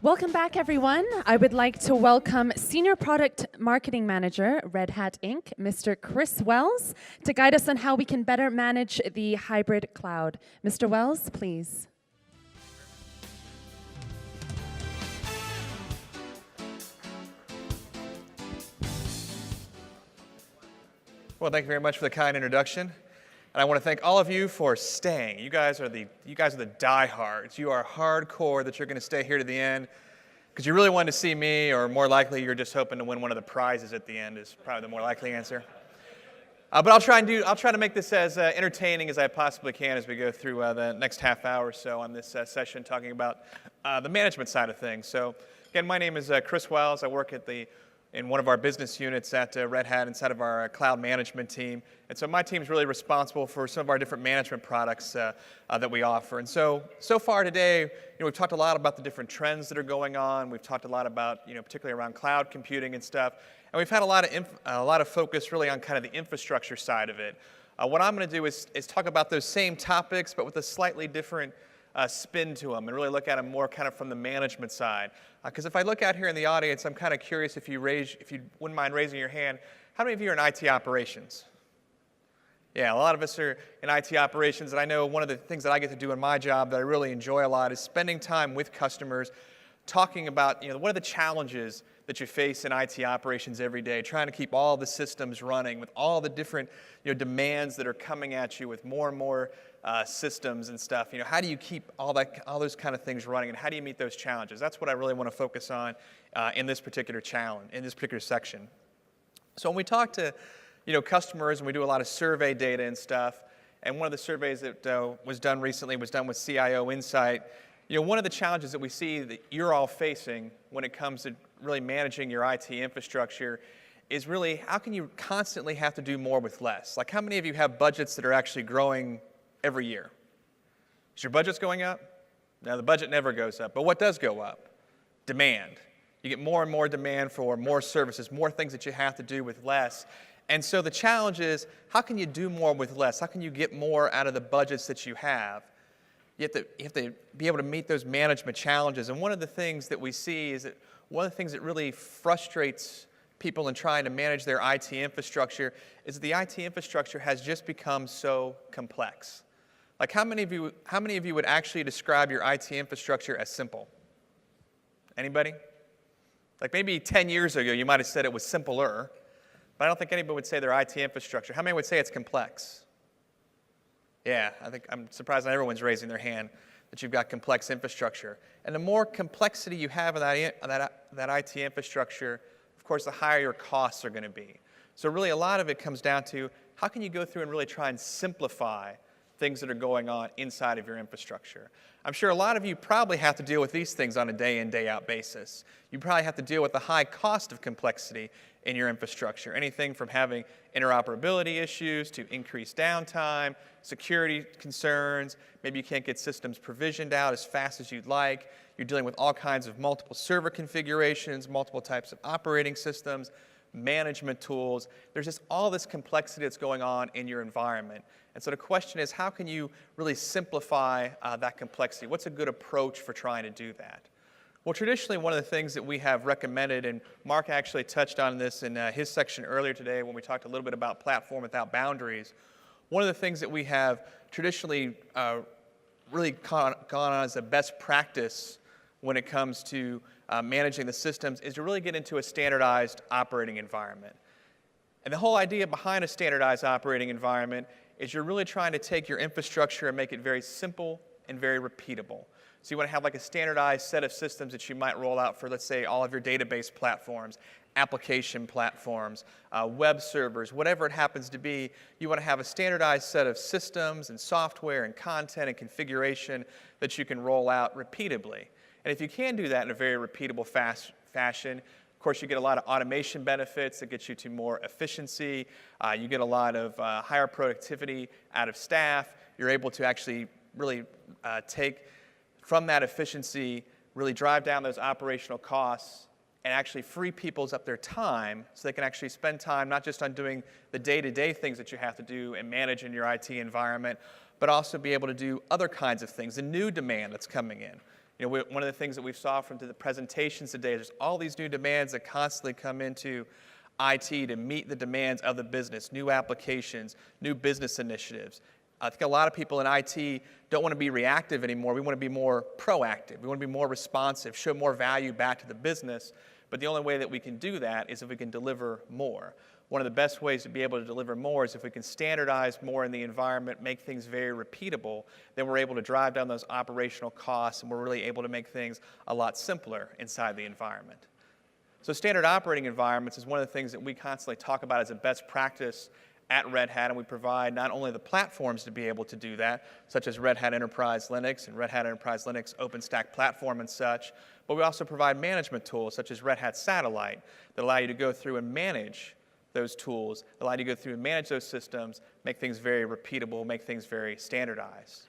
Welcome back, everyone. I would like to welcome Senior Product Marketing Manager, Red Hat Inc., Mr. Chris Wells, to guide us on how we can better manage the hybrid cloud. Mr. Wells, please. Well, thank you very much for the kind introduction. And I want to thank all of you for staying. You guys are the diehards. You are hardcore that you're going to stay here to the end because you really wanted to see me, or more likely you're just hoping to win one of the prizes at the end is probably the more likely answer. But I'll try to make this as entertaining as I possibly can as we go through the next half hour or so on this session talking about the management side of things. So again, my name is Chris Wells. I work in one of our business units at Red Hat inside of our cloud management team. And so my team is really responsible for some of our different management products that we offer. And so far today, we've talked a lot about the different trends that are going on. We've talked a lot about, particularly around cloud computing and stuff. And we've had a lot of focus really on kind of the infrastructure side of it. What I'm going to do is talk about those same topics, but with a slightly different spin to them, and really look at them more kind of from the management side. Because if I look out here in the audience, I'm kind of curious if you wouldn't mind raising your hand. How many of you are in IT operations? Yeah, a lot of us are in IT operations, and I know one of the things that I get to do in my job that I really enjoy a lot is spending time with customers, talking about what are the challenges that you face in IT operations every day, trying to keep all the systems running with all the different demands that are coming at you with more and more systems and stuff. How do you keep all those kind of things running, and how do you meet those challenges? That's what I really want to focus on in this particular challenge, in this particular section. So when we talk to customers, and we do a lot of survey data and stuff, and one of the surveys that was done recently was done with CIO Insight. One of the challenges that we see that you're all facing when it comes to really managing your IT infrastructure is really how can you constantly have to do more with less? Like, how many of you have budgets that are actually growing every year? Is your budgets going up? No, the budget never goes up. But what does go up? Demand. You get more and more demand for more services, more things that you have to do with less. And so the challenge is, how can you do more with less? How can you get more out of the budgets that you have? You have to be able to meet those management challenges. And one of the things that we see is that one of the things that really frustrates people in trying to manage their IT infrastructure is that the IT infrastructure has just become so complex. Like, how many of you would actually describe your IT infrastructure as simple? Anybody? Like, maybe 10 years ago you might have said it was simpler, but I don't think anybody would say their IT infrastructure. How many would say it's complex? Yeah, I'm surprised not everyone's raising their hand that you've got complex infrastructure. And the more complexity you have in that IT infrastructure, of course, the higher your costs are going to be. So really, a lot of it comes down to how can you go through and really try and simplify things that are going on inside of your infrastructure. I'm sure a lot of you probably have to deal with these things on a day-in, day-out basis. You probably have to deal with the high cost of complexity in your infrastructure. Anything from having interoperability issues to increased downtime, security concerns, maybe you can't get systems provisioned out as fast as you'd like. You're dealing with all kinds of multiple server configurations, multiple types of operating systems, management tools. There's just all this complexity that's going on in your environment. And so the question is, how can you really simplify that complexity? What's a good approach for trying to do that? Well, traditionally, one of the things that we have recommended, and Mark actually touched on this in his section earlier today when we talked a little bit about platform without boundaries, one of the things that we have traditionally really gone on as a best practice when it comes to managing the systems is to really get into a standardized operating environment. And the whole idea behind a standardized operating environment is you're really trying to take your infrastructure and make it very simple and very repeatable. So you want to have like a standardized set of systems that you might roll out for, let's say, all of your database platforms, application platforms, web servers, whatever it happens to be. You want to have a standardized set of systems and software and content and configuration that you can roll out repeatably. And if you can do that in a very repeatable fashion, of course, you get a lot of automation benefits that get you to more efficiency. You get a lot of higher productivity out of staff. You're able to actually really take from that efficiency, really drive down those operational costs and actually free people's up their time so they can actually spend time not just on doing the day-to-day things that you have to do and manage in your IT environment, but also be able to do other kinds of things, the new demand that's coming in. One of the things that we saw from the presentations today is there's all these new demands that constantly come into IT to meet the demands of the business, new applications, new business initiatives. I think a lot of people in IT don't want to be reactive anymore. We want to be more proactive. We want to be more responsive, show more value back to the business. But the only way that we can do that is if we can deliver more. One of the best ways to be able to deliver more is if we can standardize more in the environment, make things very repeatable, then we're able to drive down those operational costs, and we're really able to make things a lot simpler inside the environment. So standard operating environments is one of the things that we constantly talk about as a best practice at Red Hat, and we provide not only the platforms to be able to do that, such as Red Hat Enterprise Linux and Red Hat Enterprise Linux OpenStack platform and such, but we also provide management tools such as Red Hat Satellite that allow you to go through and manage those tools, allow you to go through and manage those systems, make things very repeatable, make things very standardized.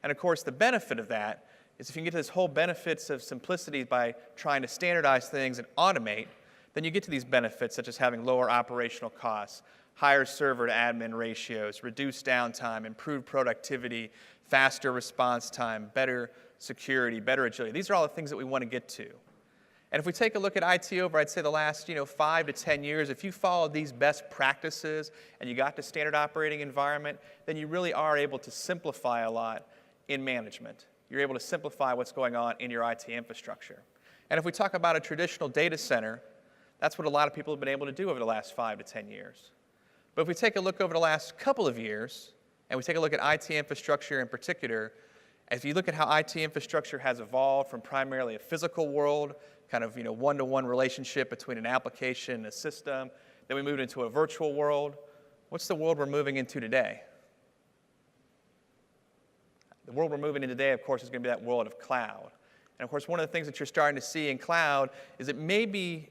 And of course, the benefit of that is if you can get to this whole benefits of simplicity by trying to standardize things and automate, then you get to these benefits such as having lower operational costs, higher server to admin ratios, reduced downtime, improved productivity, faster response time, better security, better agility. These are all the things that we want to get to. And if we take a look at IT over, I'd say the last 5 to 10 years, if you followed these best practices and you got to standard operating environment, then you really are able to simplify a lot in management. You're able to simplify what's going on in your IT infrastructure. And if we talk about a traditional data center, that's what a lot of people have been able to do over the last 5 to 10 years. But if we take a look over the last couple of years, and we take a look at IT infrastructure in particular, if you look at how IT infrastructure has evolved from primarily a physical world, kind of one-to-one relationship between an application and a system, then we moved into a virtual world. What's the world we're moving into today? The world we're moving into today, of course, is going to be that world of cloud. And of course, one of the things that you're starting to see in cloud is that maybe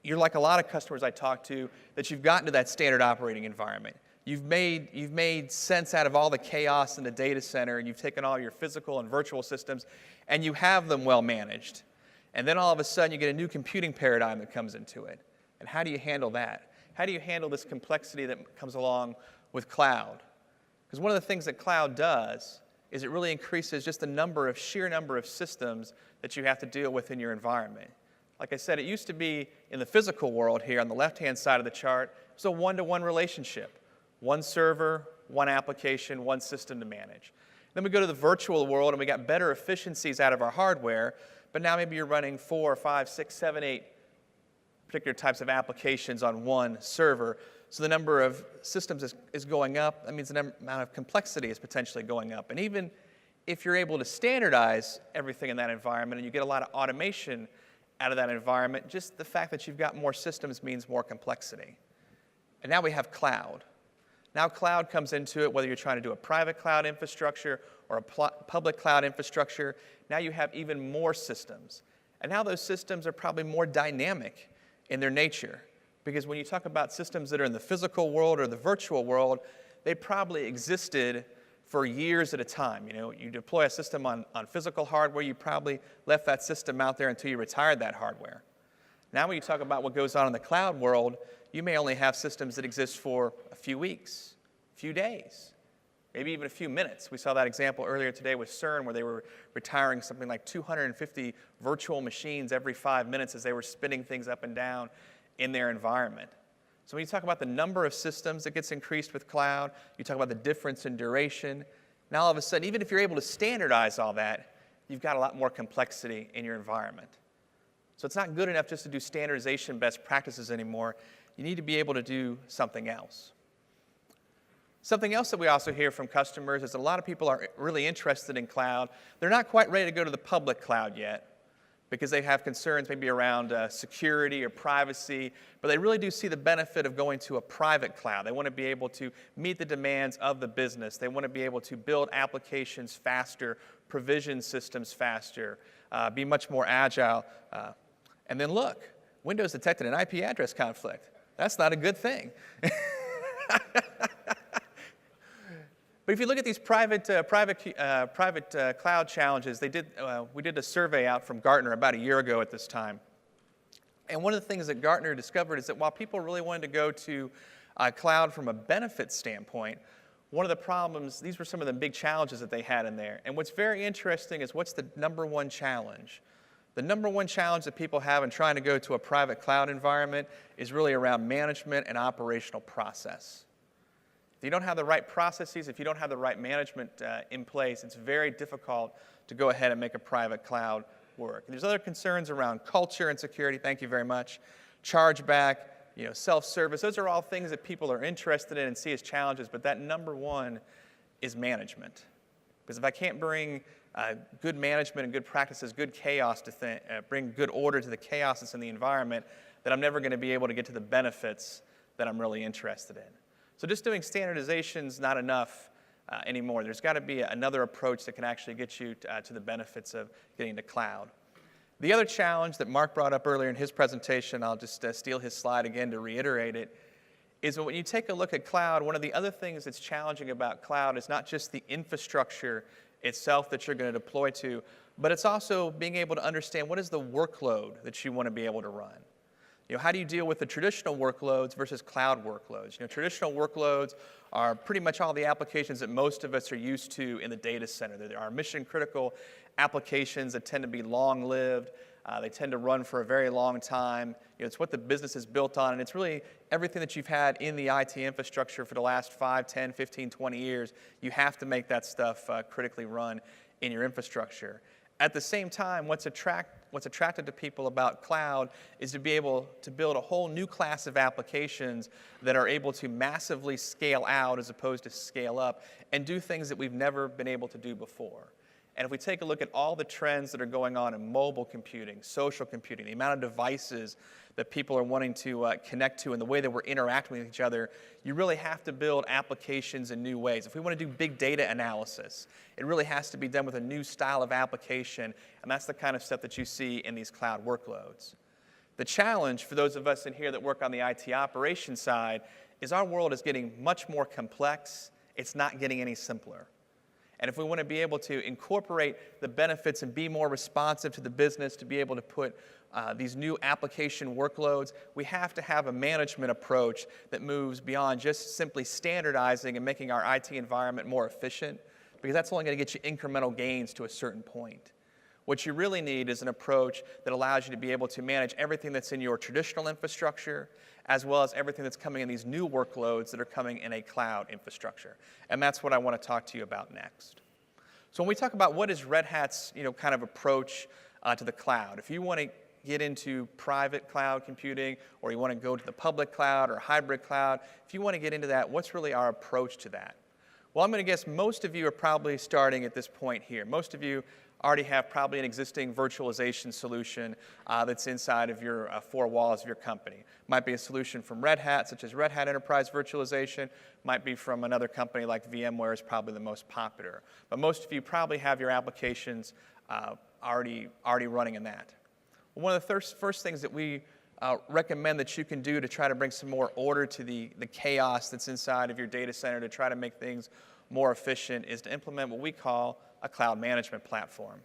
you're like a lot of customers I talk to, that you've gotten to that standard operating environment. You've made sense out of all the chaos in the data center, and you've taken all your physical and virtual systems, and you have them well managed. And then all of a sudden, you get a new computing paradigm that comes into it. And how do you handle that? How do you handle this complexity that comes along with cloud? Because one of the things that cloud does is it really increases just the sheer number of systems that you have to deal with in your environment. Like I said, it used to be in the physical world here on the left-hand side of the chart, it was a one-to-one relationship. One server, one application, one system to manage. Then we go to the virtual world and we got better efficiencies out of our hardware, but now maybe you're running 4, 5, 6, 7, 8 particular types of applications on one server. So the number of systems is going up. That means the amount of complexity is potentially going up. And even if you're able to standardize everything in that environment and you get a lot of automation out of that environment, just the fact that you've got more systems means more complexity. And now we have cloud. Now cloud comes into it, whether you're trying to do a private cloud infrastructure or a public cloud infrastructure. Now you have even more systems. And now those systems are probably more dynamic in their nature. Because when you talk about systems that are in the physical world or the virtual world, they probably existed for years at a time. You deploy a system on physical hardware, you probably left that system out there until you retired that hardware. Now when you talk about what goes on in the cloud world, you may only have systems that exist for a few weeks, a few days, maybe even a few minutes. We saw that example earlier today with CERN where they were retiring something like 250 virtual machines every 5 minutes as they were spinning things up and down in their environment. So when you talk about the number of systems that gets increased with cloud, you talk about the difference in duration, now all of a sudden, even if you're able to standardize all that, you've got a lot more complexity in your environment. So it's not good enough just to do standardization best practices anymore. You need to be able to do something else. Something else that we also hear from customers is a lot of people are really interested in cloud. They're not quite ready to go to the public cloud yet because they have concerns maybe around security or privacy, but they really do see the benefit of going to a private cloud. They want to be able to meet the demands of the business. They want to be able to build applications faster, provision systems faster, be much more agile. And then look, Windows detected an IP address conflict. That's not a good thing. But if you look at these private cloud challenges, we did a survey out from Gartner about a year ago at this time. And one of the things that Gartner discovered is that while people really wanted to go to cloud from a benefit standpoint, one of the problems, these were some of the big challenges that they had in there. And what's very interesting is what's the number one challenge? The number one challenge that people have in trying to go to a private cloud environment is really around management and operational process. If you don't have the right processes, if you don't have the right management in place, it's very difficult to go ahead and make a private cloud work. And there's other concerns around culture and security, thank you very much, chargeback, self-service. Those are all things that people are interested in and see as challenges, but that number one is management. Because if I can't bring good management and good practices, good chaos to bring good order to the chaos that's in the environment, then I'm never going to be able to get to the benefits that I'm really interested in. So just doing standardization is not enough anymore. There's got to be another approach that can actually get you to the benefits of getting to cloud. The other challenge that Mark brought up earlier in his presentation, I'll just steal his slide again to reiterate it, is that when you take a look at cloud, one of the other things that's challenging about cloud is not just the infrastructure itself that you're going to deploy to, but it's also being able to understand what is the workload that you want to be able to run. How do you deal with the traditional workloads versus cloud workloads? Traditional workloads are pretty much all the applications that most of us are used to in the data center. There are mission-critical applications that tend to be long-lived. They tend to run for a very long time. It's what the business is built on, and it's really everything that you've had in the IT infrastructure for the last 5, 10, 15, 20 years. You have to make that stuff critically run in your infrastructure. At the same time, what's attracted to people about cloud is to be able to build a whole new class of applications that are able to massively scale out as opposed to scale up and do things that we've never been able to do before. And if we take a look at all the trends that are going on in mobile computing, social computing, the amount of devices that people are wanting to connect to and the way that we're interacting with each other, you really have to build applications in new ways. If we want to do big data analysis, it really has to be done with a new style of application, and that's the kind of stuff that you see in these cloud workloads. The challenge for those of us in here that work on the IT operations side is our world is getting much more complex. It's not getting any simpler. And if we want to be able to incorporate the benefits and be more responsive to the business, to be able to put these new application workloads, we have to have a management approach that moves beyond just simply standardizing and making our IT environment more efficient, because that's only going to get you incremental gains to a certain point. What you really need is an approach that allows you to be able to manage everything that's in your traditional infrastructure, as well as everything that's coming in these new workloads that are coming in a cloud infrastructure. And that's what I want to talk to you about next. So when we talk about what is Red Hat's kind of approach to the cloud, if you want to get into private cloud computing, or you want to go to the public cloud or hybrid cloud, if you want to get into that, what's really our approach to that? Well, I'm going to guess most of you are probably starting at this point here. Most of you already have probably an existing virtualization solution that's inside of your four walls of your company. Might be a solution from Red Hat, such as Red Hat Enterprise Virtualization. Might be from another company like VMware is probably the most popular. But most of you probably have your applications already running in that. One of the first things that we recommend that you can do to try to bring some more order to the chaos that's inside of your data center to try to make things more efficient is to implement what we call a cloud management platform.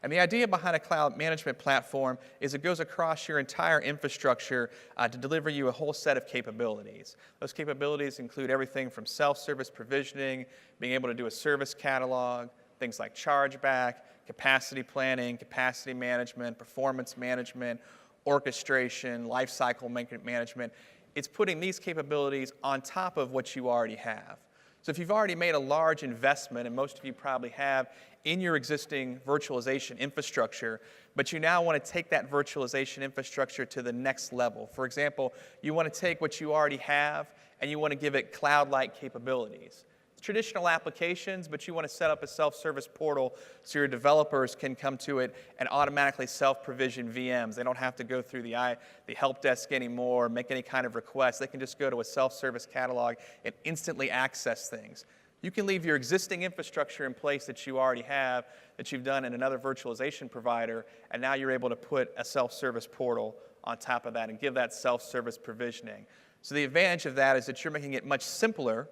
And the idea behind a cloud management platform is it goes across your entire infrastructure to deliver you a whole set of capabilities. Those capabilities include everything from self-service provisioning, being able to do a service catalog, things like chargeback, capacity planning, capacity management, performance management, orchestration, lifecycle management. It's putting these capabilities on top of what you already have. So if you've already made a large investment, and most of you probably have, in your existing virtualization infrastructure, but you now want to take that virtualization infrastructure to the next level. For example, you want to take what you already have and you want to give it cloud-like capabilities. Traditional applications, but you want to set up a self-service portal so your developers can come to it and automatically self-provision VMs. They don't have to go through the help desk anymore, make any kind of request. They can just go to a self-service catalog and instantly access things. You can leave your existing infrastructure in place that you already have, that you've done in another virtualization provider, and now you're able to put a self-service portal on top of that and give that self-service provisioning. So the advantage of that is that you're making it much simpler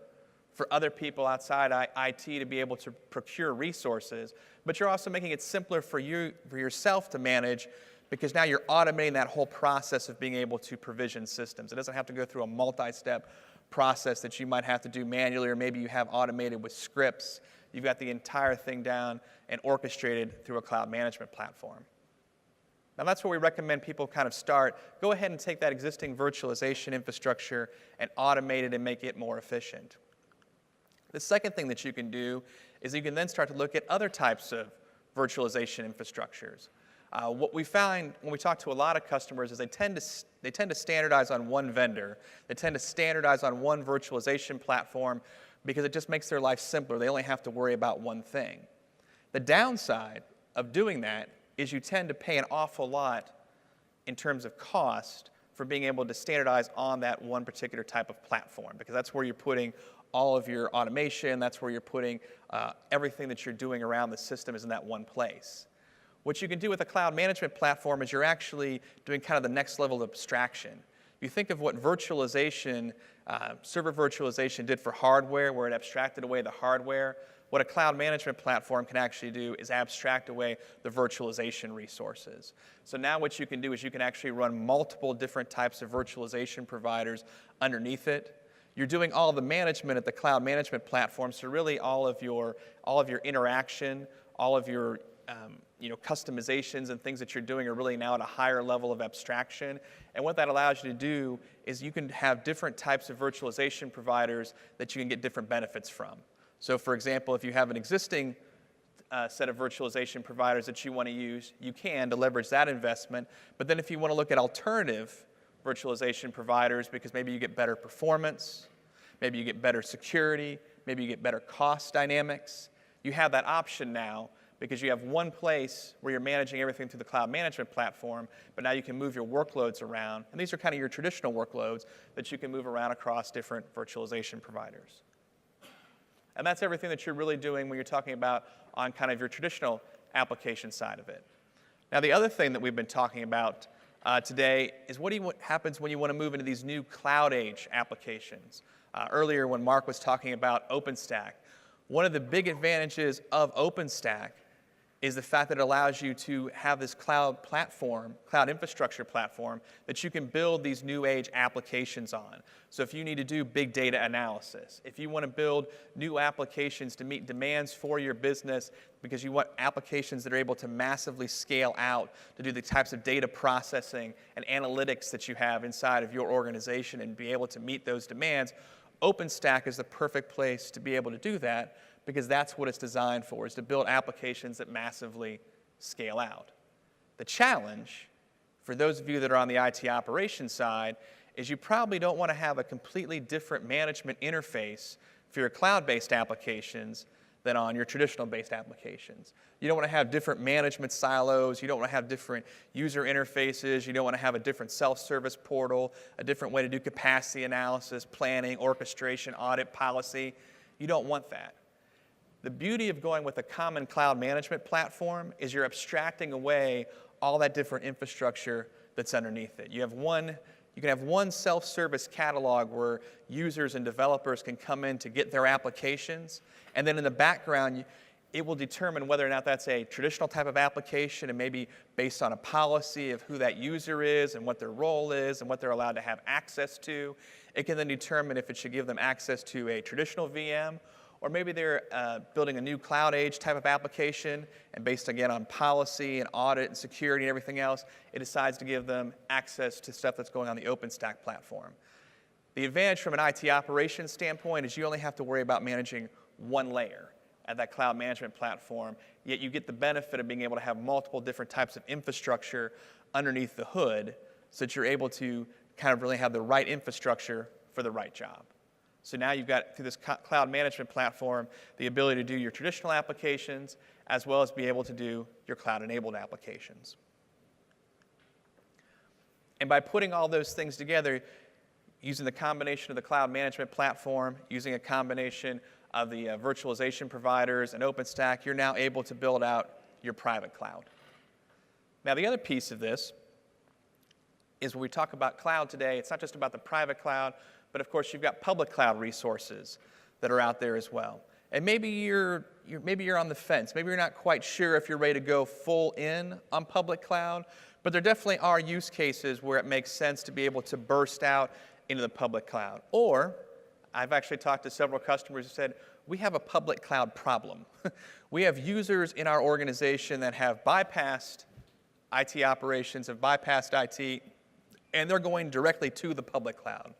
for other people outside IT to be able to procure resources, but you're also making it simpler for yourself to manage, because now you're automating that whole process of being able to provision systems. It doesn't have to go through a multi-step process that you might have to do manually, or maybe you have automated with scripts. You've got the entire thing down and orchestrated through a cloud management platform. Now that's where we recommend people kind of start. Go ahead and take that existing virtualization infrastructure and automate it and make it more efficient. The second thing that you can do is you can then start to look at other types of virtualization infrastructures. What we find when we talk to a lot of customers is they tend to standardize on one vendor. They tend to standardize on one virtualization platform because it just makes their life simpler. They only have to worry about one thing. The downside of doing that is you tend to pay an awful lot in terms of cost for being able to standardize on that one particular type of platform, because that's where you're putting all of your automation, that's where you're putting everything that you're doing around the system is in that one place. What you can do with a cloud management platform is you're actually doing kind of the next level of abstraction. You think of what virtualization, server virtualization did for hardware, where it abstracted away the hardware. What a cloud management platform can actually do is abstract away the virtualization resources. So now what you can do is you can actually run multiple different types of virtualization providers underneath it. You're doing all the management at the cloud management platform, so really all of your interaction, all of your customizations and things that you're doing are really now at a higher level of abstraction. And what that allows you to do is you can have different types of virtualization providers that you can get different benefits from. So for example, if you have an existing set of virtualization providers that you want to use, you can to leverage that investment. But then if you want to look at alternative virtualization providers, because maybe you get better performance, maybe you get better security, maybe you get better cost dynamics, you have that option now, because you have one place where you're managing everything through the cloud management platform, but now you can move your workloads around. And these are kind of your traditional workloads that you can move around across different virtualization providers. And that's everything that you're really doing when you're talking about on kind of your traditional application side of it. Now, the other thing that we've been talking about today is what happens when you want to move into these new cloud age applications. Earlier when Mark was talking about OpenStack, one of the big advantages of OpenStack is the fact that it allows you to have this cloud platform, cloud infrastructure platform, that you can build these new age applications on. So if you need to do big data analysis, if you want to build new applications to meet demands for your business because you want applications that are able to massively scale out to do the types of data processing and analytics that you have inside of your organization and be able to meet those demands, OpenStack is the perfect place to be able to do that, because that's what it's designed for, is to build applications that massively scale out. The challenge, for those of you that are on the IT operations side, is you probably don't want to have a completely different management interface for your cloud-based applications than on your traditional-based applications. You don't want to have different management silos. You don't want to have different user interfaces. You don't want to have a different self-service portal, a different way to do capacity analysis, planning, orchestration, audit, policy. You don't want that. The beauty of going with a common cloud management platform is you're abstracting away all that different infrastructure that's underneath it. You can have one self-service catalog where users and developers can come in to get their applications, and then in the background, it will determine whether or not that's a traditional type of application, and maybe based on a policy of who that user is and what their role is and what they're allowed to have access to. It can then determine if it should give them access to a traditional VM, or maybe they're building a new cloud age type of application, and based again on policy and audit and security and everything else, it decides to give them access to stuff that's going on the OpenStack platform. The advantage from an IT operations standpoint is you only have to worry about managing one layer at that cloud management platform, yet you get the benefit of being able to have multiple different types of infrastructure underneath the hood, so that you're able to kind of really have the right infrastructure for the right job. So now you've got, through this cloud management platform, the ability to do your traditional applications as well as be able to do your cloud-enabled applications. And by putting all those things together, using the combination of the cloud management platform, using a combination of the virtualization providers and OpenStack, you're now able to build out your private cloud. Now, the other piece of this is when we talk about cloud today, it's not just about the private cloud, but of course you've got public cloud resources that are out there as well. And maybe you're on the fence. Maybe you're not quite sure if you're ready to go full in on public cloud, but there definitely are use cases where it makes sense to be able to burst out into the public cloud. Or I've actually talked to several customers who said, we have a public cloud problem. We have users in our organization that have bypassed IT operations, have bypassed IT, and they're going directly to the public cloud.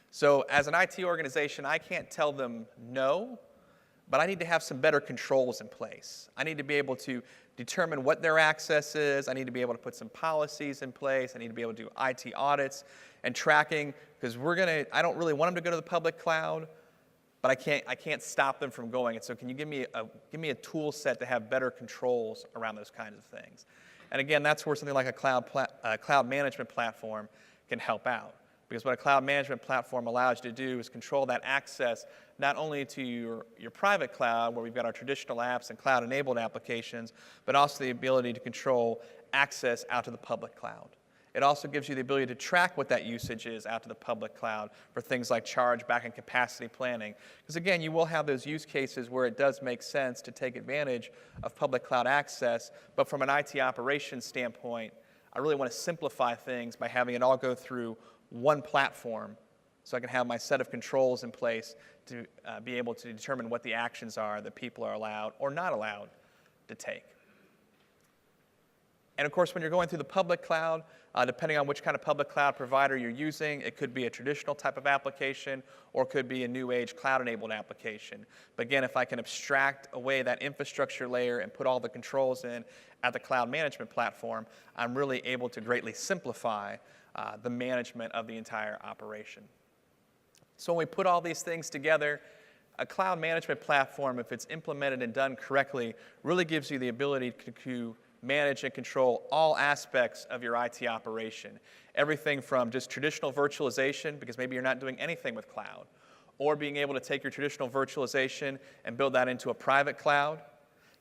So as an IT organization, I can't tell them no, but I need to have some better controls in place. I need to be able to determine what their access is. I need to be able to put some policies in place. I need to be able to do IT audits and tracking, because I don't really want them to go to the public cloud, but I can't stop them from going. And so can you give me a tool set to have better controls around those kinds of things? And again, that's where something like a cloud management platform can help out. Because what a cloud management platform allows you to do is control that access not only to your private cloud, where we've got our traditional apps and cloud-enabled applications, but also the ability to control access out to the public cloud. It also gives you the ability to track what that usage is out to the public cloud for things like chargeback and capacity planning. Because again, you will have those use cases where it does make sense to take advantage of public cloud access, but from an IT operations standpoint, I really want to simplify things by having it all go through one platform, so I can have my set of controls in place to be able to determine what the actions are that people are allowed or not allowed to take. And of course, when you're going through the public cloud, depending on which kind of public cloud provider you're using, it could be a traditional type of application or it could be a new age cloud-enabled application. But again, if I can abstract away that infrastructure layer and put all the controls in at the cloud management platform, I'm really able to greatly simplify the management of the entire operation. So when we put all these things together, a cloud management platform, if it's implemented and done correctly, really gives you the ability to manage and control all aspects of your IT operation. Everything from just traditional virtualization, because maybe you're not doing anything with cloud, or being able to take your traditional virtualization and build that into a private cloud.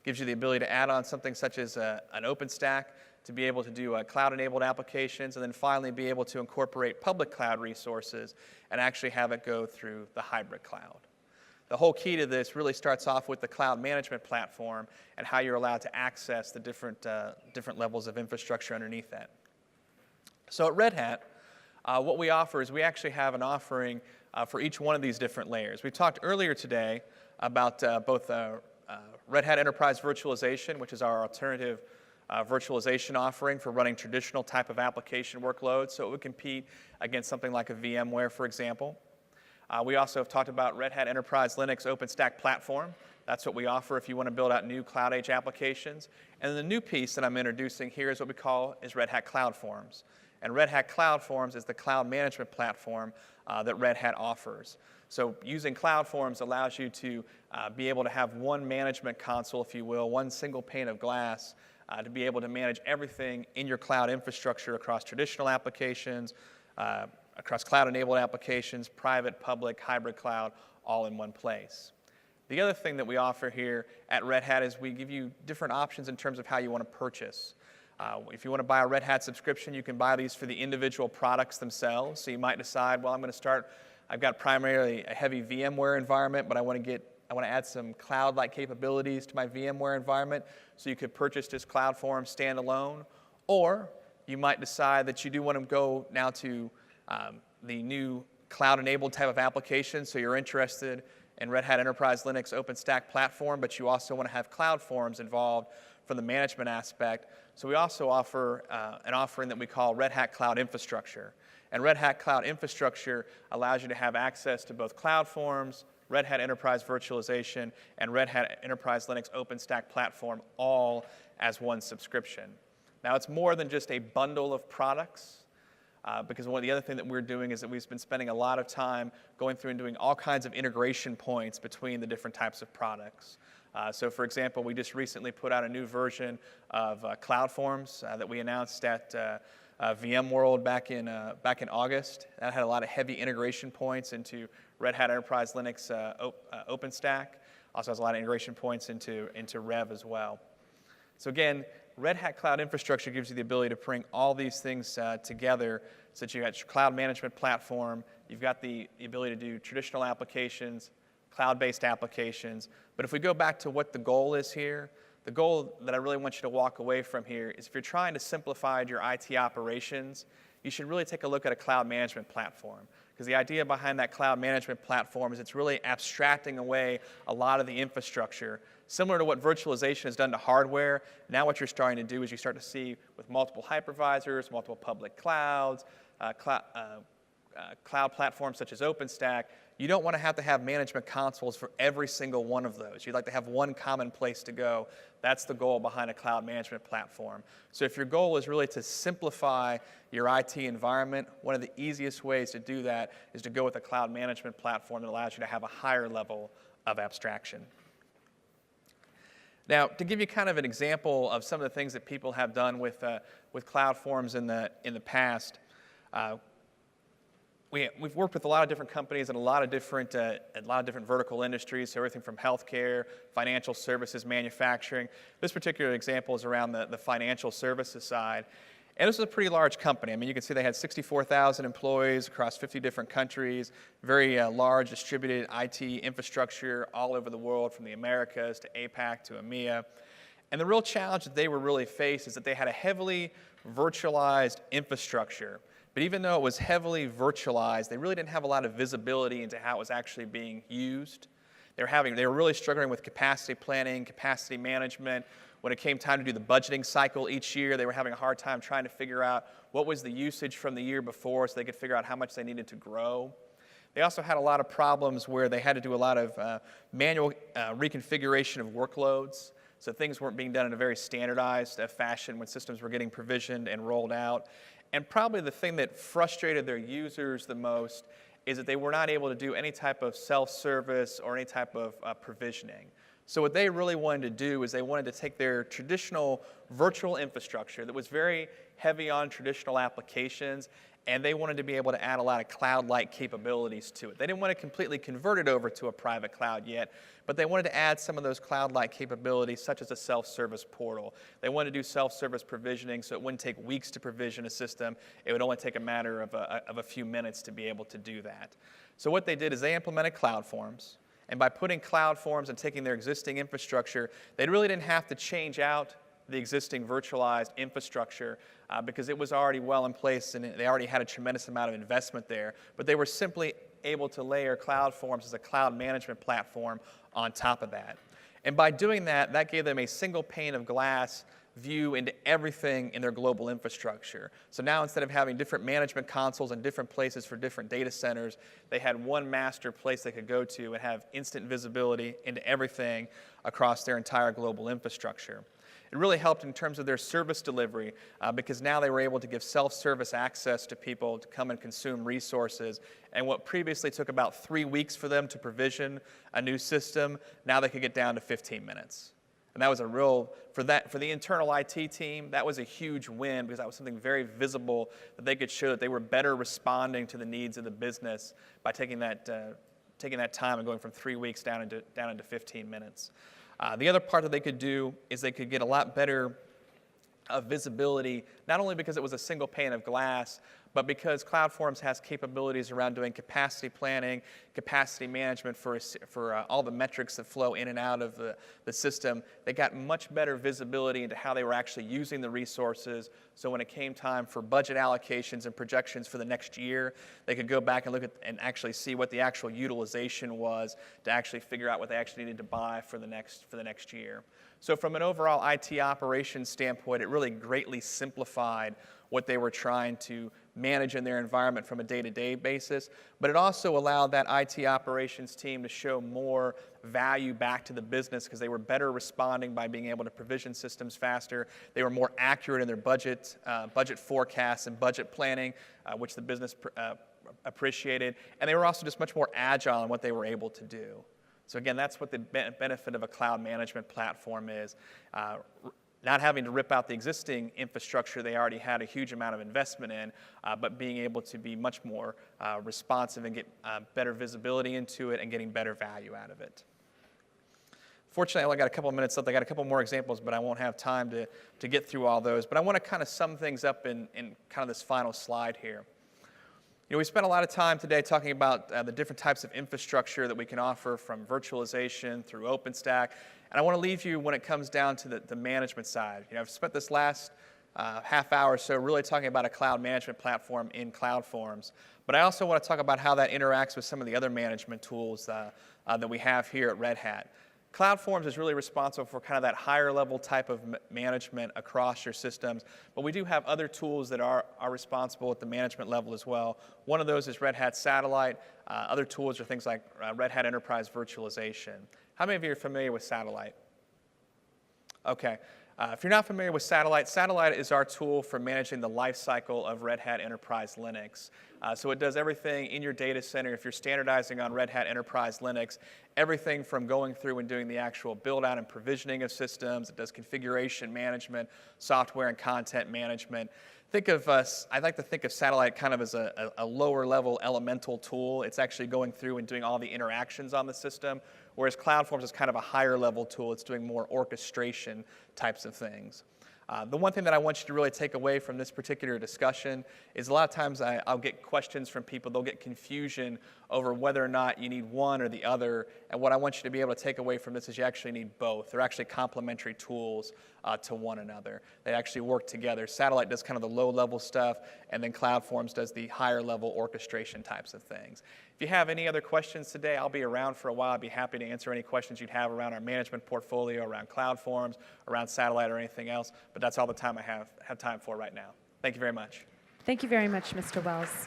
Gives you the ability to add on something such as an OpenStack to be able to do cloud-enabled applications, and then finally be able to incorporate public cloud resources and actually have it go through the hybrid cloud. The whole key to this really starts off with the cloud management platform and how you're allowed to access the different levels of infrastructure underneath that. So at Red Hat, what we offer is we actually have an offering for each one of these different layers. We talked earlier today about both Red Hat Enterprise Virtualization, which is our alternative virtualization offering for running traditional type of application workloads, so it would compete against something like a VMware, for example. We also have talked about Red Hat Enterprise Linux OpenStack Platform. That's what we offer if you want to build out new Cloud Age applications. And the new piece that I'm introducing here is what we call Red Hat CloudForms. And Red Hat CloudForms is the cloud management platform that Red Hat offers. So using CloudForms allows you to be able to have one management console, if you will, one single pane of glass to be able to manage everything in your cloud infrastructure across traditional applications, across cloud-enabled applications, private, public, hybrid cloud, all in one place. The other thing that we offer here at Red Hat is we give you different options in terms of how you want to purchase. If you want to buy a Red Hat subscription, you can buy these for the individual products themselves. So you might decide, well, I've got primarily a heavy VMware environment, but I want to add some cloud-like capabilities to my VMware environment. So you could purchase this CloudForms standalone, or you might decide that you do want to go now to the new cloud-enabled type of application, so you're interested in Red Hat Enterprise Linux OpenStack platform, but you also want to have CloudForms involved from the management aspect. So we also offer an offering that we call Red Hat Cloud Infrastructure. And Red Hat Cloud Infrastructure allows you to have access to both CloudForms, Red Hat Enterprise Virtualization, and Red Hat Enterprise Linux OpenStack platform all as one subscription. Now, it's more than just a bundle of products. Because one of the other thing that we're doing is that we've been spending a lot of time going through and doing all kinds of integration points between the different types of products. So for example, we just recently put out a new version of CloudForms that we announced at VMworld back in August. That had a lot of heavy integration points into Red Hat Enterprise Linux OpenStack. Also has a lot of integration points into Rev as well. So again, Red Hat Cloud Infrastructure gives you the ability to bring all these things together so that you got your cloud management platform, you've got the ability to do traditional applications, cloud-based applications. But if we go back to what the goal is here, the goal that I really want you to walk away from here is if you're trying to simplify your IT operations, you should really take a look at a cloud management platform. Because the idea behind that cloud management platform is it's really abstracting away a lot of the infrastructure. Similar to what virtualization has done to hardware, now what you're starting to do is you start to see with multiple hypervisors, multiple public clouds, cloud platforms such as OpenStack, you don't want to have management consoles for every single one of those. You'd like to have one common place to go. That's the goal behind a cloud management platform. So if your goal is really to simplify your IT environment, one of the easiest ways to do that is to go with a cloud management platform that allows you to have a higher level of abstraction. Now, to give you kind of an example of some of the things that people have done with CloudForms in the past, we've worked with a lot of different companies in a lot of different vertical industries, so everything from healthcare, financial services, manufacturing. This particular example is around the financial services side. And this is a pretty large company. I mean, you can see they had 64,000 employees across 50 different countries, very large distributed IT infrastructure all over the world, from the Americas to APAC to EMEA. And the real challenge that they were really faced is that they had a heavily virtualized infrastructure. But even though it was heavily virtualized, they really didn't have a lot of visibility into how it was actually being used. They were really struggling with capacity planning, capacity management. When it came time to do the budgeting cycle each year, they were having a hard time trying to figure out what was the usage from the year before so they could figure out how much they needed to grow. They also had a lot of problems where they had to do a lot of manual reconfiguration of workloads. So things weren't being done in a very standardized fashion when systems were getting provisioned and rolled out. And probably the thing that frustrated their users the most is that they were not able to do any type of self-service or any type of provisioning. So what they really wanted to do is they wanted to take their traditional virtual infrastructure that was very heavy on traditional applications, and they wanted to be able to add a lot of cloud-like capabilities to it. They didn't want to completely convert it over to a private cloud yet, but they wanted to add some of those cloud-like capabilities, such as a self-service portal. They wanted to do self-service provisioning so it wouldn't take weeks to provision a system. It would only take a matter of a few minutes to be able to do that. So what they did is they implemented CloudForms. And by putting CloudForms and taking their existing infrastructure, they really didn't have to change out the existing virtualized infrastructure because it was already well in place and they already had a tremendous amount of investment there. But they were simply able to layer CloudForms as a cloud management platform on top of that. And by doing that, that gave them a single pane of glass view into everything in their global infrastructure. So now instead of having different management consoles in different places for different data centers, they had one master place they could go to and have instant visibility into everything across their entire global infrastructure. It really helped in terms of their service delivery because now they were able to give self-service access to people to come and consume resources. And what previously took about 3 weeks for them to provision a new system, now they could get down to 15 minutes. And that was a real, for the internal IT team, that was a huge win because that was something very visible that they could show that they were better responding to the needs of the business by taking that time and going from 3 weeks down into 15 minutes. The other part that they could do is they could get a lot better visibility, not only because it was a single pane of glass, but because CloudForms has capabilities around doing capacity planning, capacity management for all the metrics that flow in and out of the system. They got much better visibility into how they were actually using the resources. So when it came time for budget allocations and projections for the next year, they could go back and look at and actually see what the actual utilization was to actually figure out what they actually needed to buy for the next year. So from an overall IT operations standpoint, it really greatly simplified what they were trying to manage in their environment from a day-to-day basis, but it also allowed that IT operations team to show more value back to the business because they were better responding by being able to provision systems faster. They were more accurate in their budget forecasts and budget planning, which the business appreciated, and they were also just much more agile in what they were able to do. So again, that's what the benefit of a cloud management platform is. Not having to rip out the existing infrastructure they already had a huge amount of investment in, but being able to be much more responsive and get better visibility into it and getting better value out of it. Fortunately, I only got a couple of minutes left. I got a couple more examples, but I won't have time to get through all those. But I want to kind of sum things up in kind of this final slide here. You know, we spent a lot of time today talking about the different types of infrastructure that we can offer from virtualization through OpenStack. And I want to leave you when it comes down to the management side. You know, I've spent this last half hour or so really talking about a cloud management platform in CloudForms. But I also want to talk about how that interacts with some of the other management tools that we have here at Red Hat. CloudForms is really responsible for kind of that higher level type of management across your systems, but we do have other tools that are responsible at the management level as well. One of those is Red Hat Satellite. Other tools are things like Red Hat Enterprise Virtualization. How many of you are familiar with Satellite? Okay. If you're not familiar with Satellite, Satellite is our tool for managing the life cycle of Red Hat Enterprise Linux. So it does everything in your data center. If you're standardizing on Red Hat Enterprise Linux, everything from going through and doing the actual build out and provisioning of systems, it does configuration management, software and content management. I like to think of Satellite kind of as a lower level elemental tool. It's actually going through and doing all the interactions on the system, whereas CloudForms is kind of a higher level tool. It's doing more orchestration types of things. The one thing that I want you to really take away from this particular discussion is a lot of times I'll get questions from people. They'll get confusion over whether or not you need one or the other. And what I want you to be able to take away from this is you actually need both. They're actually complementary tools to one another. They actually work together. Satellite does kind of the low-level stuff, and then CloudForms does the higher-level orchestration types of things. If you have any other questions today, I'll be around for a while. I'd be happy to answer any questions you'd have around our management portfolio, around CloudForms, around Satellite, or anything else. But that's all the time I have time for right now. Thank you very much. Thank you very much, Mr. Wells.